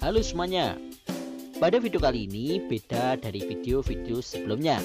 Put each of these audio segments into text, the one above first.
Halo semuanya. Pada video kali ini beda dari video-video sebelumnya.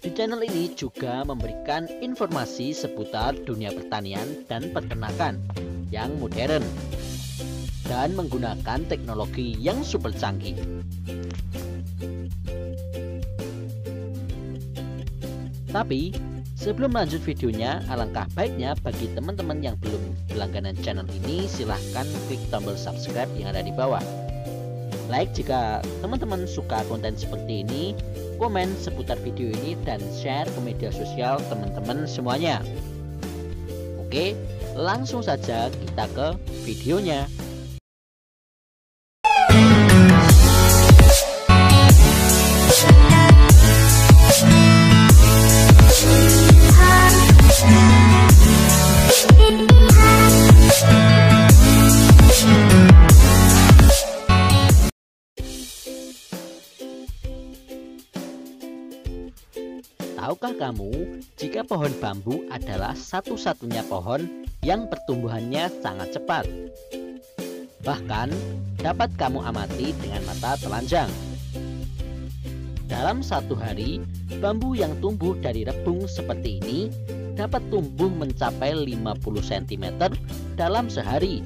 Di channel ini juga memberikan informasi seputar dunia pertanian dan peternakan yang modern dan menggunakan teknologi yang super canggih. Tapi sebelum lanjut videonya, alangkah baiknya bagi teman-teman yang belum berlangganan channel ini, silahkan klik tombol subscribe yang ada di bawah. Like jika teman-teman suka konten seperti ini, komen seputar video ini, dan share ke media sosial teman-teman semuanya. Oke, langsung saja kita ke videonya. Tahukah kamu jika pohon bambu adalah satu-satunya pohon yang pertumbuhannya sangat cepat? Bahkan dapat kamu amati dengan mata telanjang. Dalam satu hari, bambu yang tumbuh dari rebung seperti ini dapat tumbuh mencapai 50 cm dalam sehari.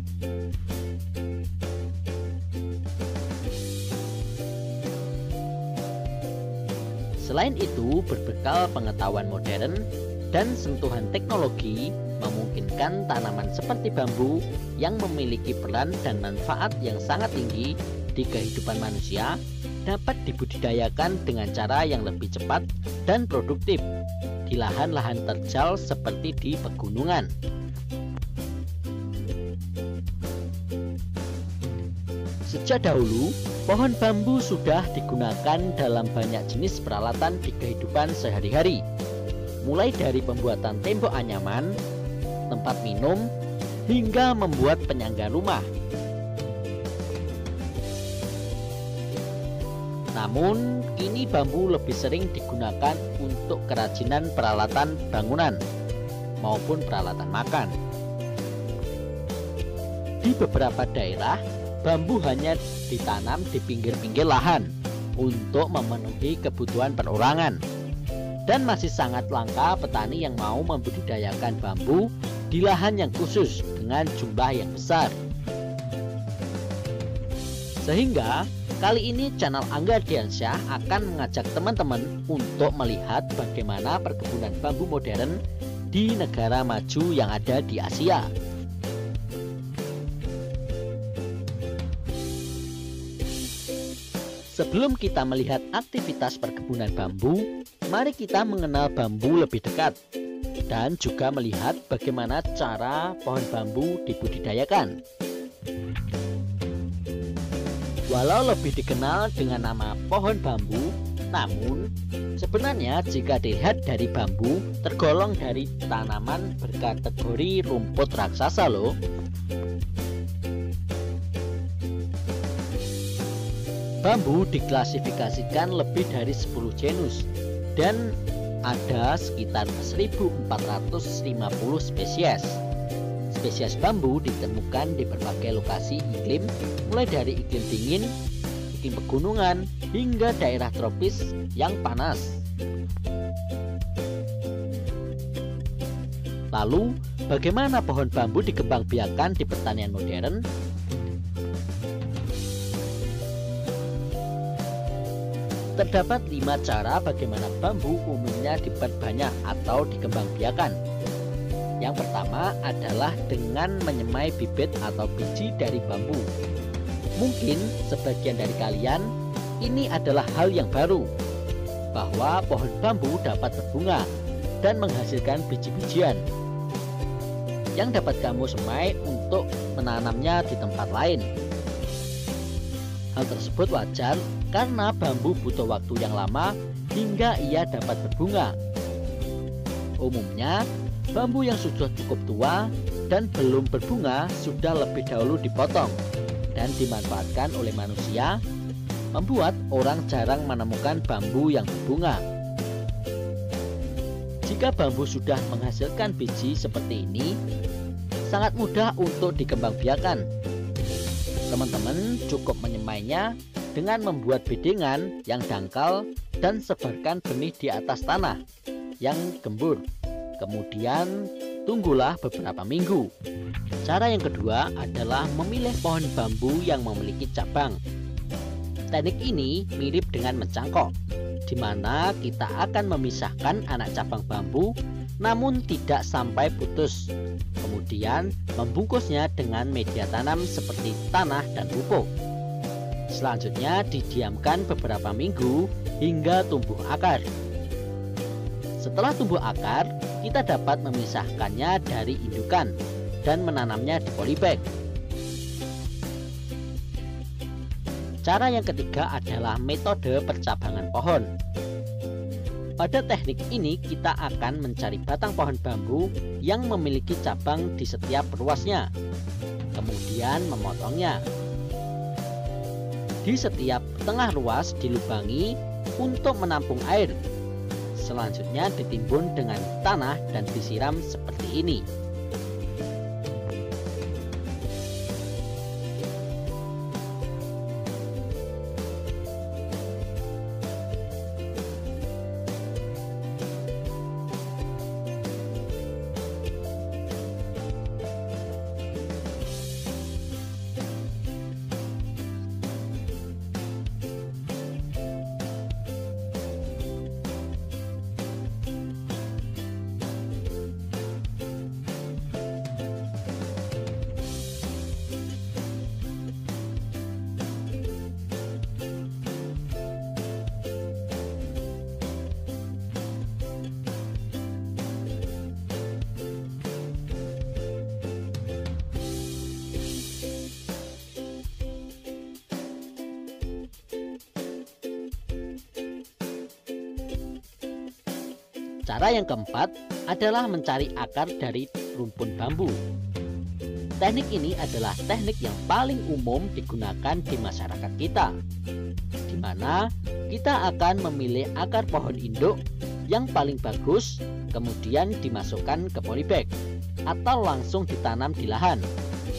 Selain itu, berbekal pengetahuan modern dan sentuhan teknologi, memungkinkan tanaman seperti bambu yang memiliki peran dan manfaat yang sangat tinggi di kehidupan manusia dapat dibudidayakan dengan cara yang lebih cepat dan produktif di lahan-lahan terjal seperti di pegunungan. Sejak dahulu, pohon bambu sudah digunakan dalam banyak jenis peralatan di kehidupan sehari-hari, mulai dari pembuatan tembok anyaman, tempat minum, hingga membuat penyangga rumah. Namun, kini bambu lebih sering digunakan untuk kerajinan peralatan bangunan maupun peralatan makan. Di beberapa daerah, bambu hanya ditanam di pinggir-pinggir lahan untuk memenuhi kebutuhan perorangan, dan masih sangat langka petani yang mau membudidayakan bambu di lahan yang khusus dengan jumlah yang besar. Sehingga kali ini channel Angga Diansyah akan mengajak teman-teman untuk melihat bagaimana perkebunan bambu modern di negara maju yang ada di Asia. Sebelum kita melihat aktivitas perkebunan bambu, mari kita mengenal bambu lebih dekat dan juga melihat bagaimana cara pohon bambu dibudidayakan. Walau lebih dikenal dengan nama pohon bambu, namun sebenarnya jika dilihat dari bambu, tergolong dari tanaman berkategori rumput raksasa loh. Bambu diklasifikasikan lebih dari 10 genus dan ada sekitar 1450 spesies. Spesies bambu ditemukan di berbagai lokasi iklim, mulai dari iklim dingin, iklim pegunungan, hingga daerah tropis yang panas. Lalu, bagaimana pohon bambu dikembangbiakan di pertanian modern? Terdapat 5 cara bagaimana bambu umumnya diperbanyak atau dikembangbiakan. Yang pertama adalah dengan menyemai bibit atau biji dari bambu. Mungkin sebagian dari kalian ini adalah hal yang baru, bahwa pohon bambu dapat berbunga dan menghasilkan biji-bijian yang dapat kamu semai untuk menanamnya di tempat lain. Hal tersebut wajar karena bambu butuh waktu yang lama hingga ia dapat berbunga. Umumnya, bambu yang sudah cukup tua dan belum berbunga sudah lebih dahulu dipotong dan dimanfaatkan oleh manusia, membuat orang jarang menemukan bambu yang berbunga. Jika bambu sudah menghasilkan biji seperti ini, sangat mudah untuk dikembangbiakan. Teman-teman cukup menyemainya dengan membuat bedengan yang dangkal dan sebarkan benih di atas tanah yang gembur. Kemudian tunggulah beberapa minggu. Cara yang kedua adalah memilih pohon bambu yang memiliki cabang. Teknik ini mirip dengan mencangkok, di mana kita akan memisahkan anak cabang bambu namun tidak sampai putus. Kemudian membungkusnya dengan media tanam seperti tanah dan pupuk. Selanjutnya didiamkan beberapa minggu hingga tumbuh akar. Setelah tumbuh akar, kita dapat memisahkannya dari indukan dan menanamnya di polybag. Cara yang ketiga adalah metode percabangan pohon. Pada teknik ini kita akan mencari batang pohon bambu yang memiliki cabang di setiap ruasnya, kemudian memotongnya. Di setiap tengah ruas dilubangi untuk menampung air. Selanjutnya ditimbun dengan tanah dan disiram seperti ini. Cara yang keempat adalah mencari akar dari rumpun bambu. Teknik ini adalah teknik yang paling umum digunakan di masyarakat kita, di mana kita akan memilih akar pohon induk yang paling bagus, kemudian dimasukkan ke polybag atau langsung ditanam di lahan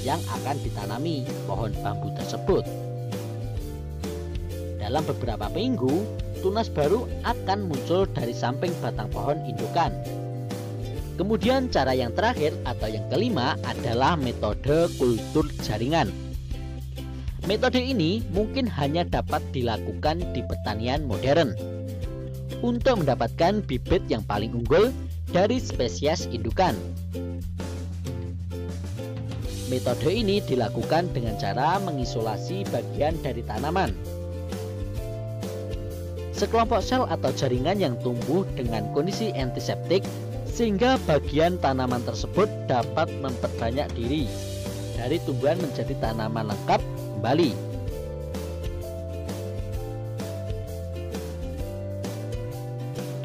yang akan ditanami pohon bambu tersebut. Dalam beberapa minggu, tunas baru akan muncul dari samping batang pohon indukan. Kemudian cara yang terakhir atau yang kelima adalah metode kultur jaringan. Metode ini mungkin hanya dapat dilakukan di pertanian modern untuk mendapatkan bibit yang paling unggul dari spesies indukan. Metode ini dilakukan dengan cara mengisolasi bagian dari tanaman. Sekelompok sel atau jaringan yang tumbuh dengan kondisi antiseptik sehingga bagian tanaman tersebut dapat memperbanyak diri dari tumbuhan menjadi tanaman lengkap kembali.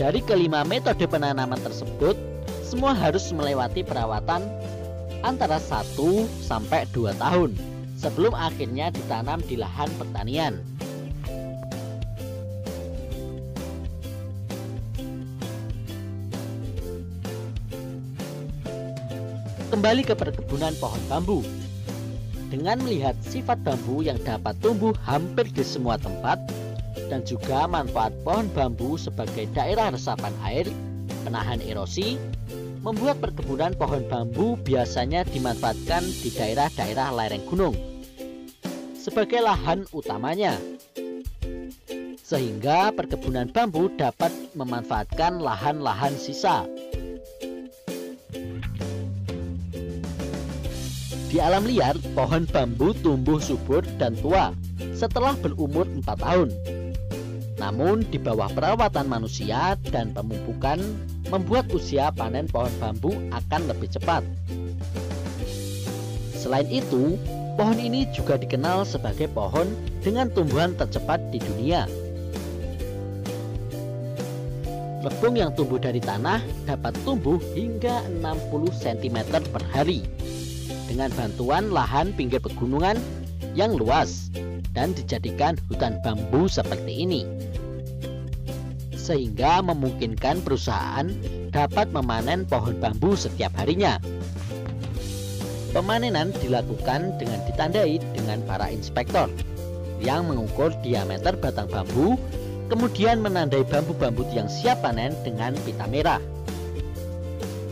Dari kelima metode penanaman tersebut, semua harus melewati perawatan antara 1 sampai 2 tahun sebelum akhirnya ditanam di lahan pertanian. Kembali ke perkebunan pohon bambu. Dengan melihat sifat bambu yang dapat tumbuh hampir di semua tempat dan juga manfaat pohon bambu sebagai daerah resapan air, penahan erosi, membuat perkebunan pohon bambu biasanya dimanfaatkan di daerah-daerah lereng gunung sebagai lahan utamanya. Sehingga perkebunan bambu dapat memanfaatkan lahan-lahan sisa. Di alam liar, pohon bambu tumbuh subur dan tua setelah berumur 4 tahun. Namun di bawah perawatan manusia dan pemupukan membuat usia panen pohon bambu akan lebih cepat. Selain itu, pohon ini juga dikenal sebagai pohon dengan tumbuhan tercepat di dunia. Rebung yang tumbuh dari tanah dapat tumbuh hingga 60 cm per hari dengan bantuan lahan pinggir pegunungan yang luas dan dijadikan hutan bambu seperti ini, sehingga memungkinkan perusahaan dapat memanen pohon bambu setiap harinya. Pemanenan dilakukan dengan ditandai dengan para inspektor yang mengukur diameter batang bambu, kemudian menandai bambu-bambu yang siap panen dengan pita merah.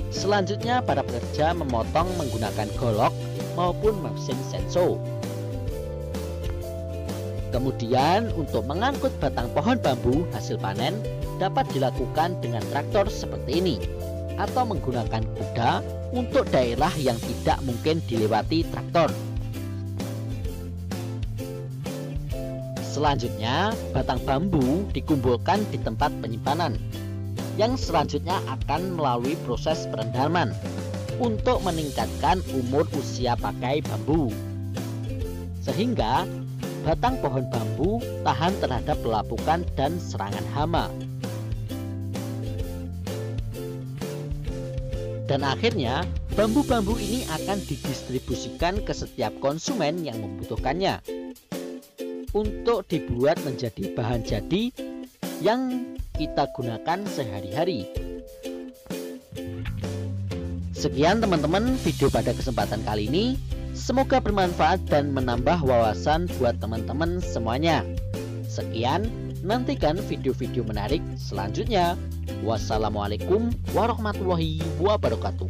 Selanjutnya para pekerja memotong menggunakan golok maupun mesin senso. Kemudian untuk mengangkut batang pohon bambu hasil panen dapat dilakukan dengan traktor seperti ini, atau menggunakan kuda untuk daerah yang tidak mungkin dilewati traktor. Selanjutnya, batang bambu dikumpulkan di tempat penyimpanan, yang selanjutnya akan melalui proses perendaman untuk meningkatkan umur usia pakai bambu, sehingga batang pohon bambu tahan terhadap pelapukan dan serangan hama. Dan akhirnya, bambu-bambu ini akan didistribusikan ke setiap konsumen yang membutuhkannya untuk dibuat menjadi bahan jadi yang kita gunakan sehari-hari. Sekian teman-teman video pada kesempatan kali ini. Semoga bermanfaat dan menambah wawasan buat teman-teman semuanya. Sekian, nantikan video-video menarik selanjutnya. Wassalamualaikum warahmatullahi wabarakatuh.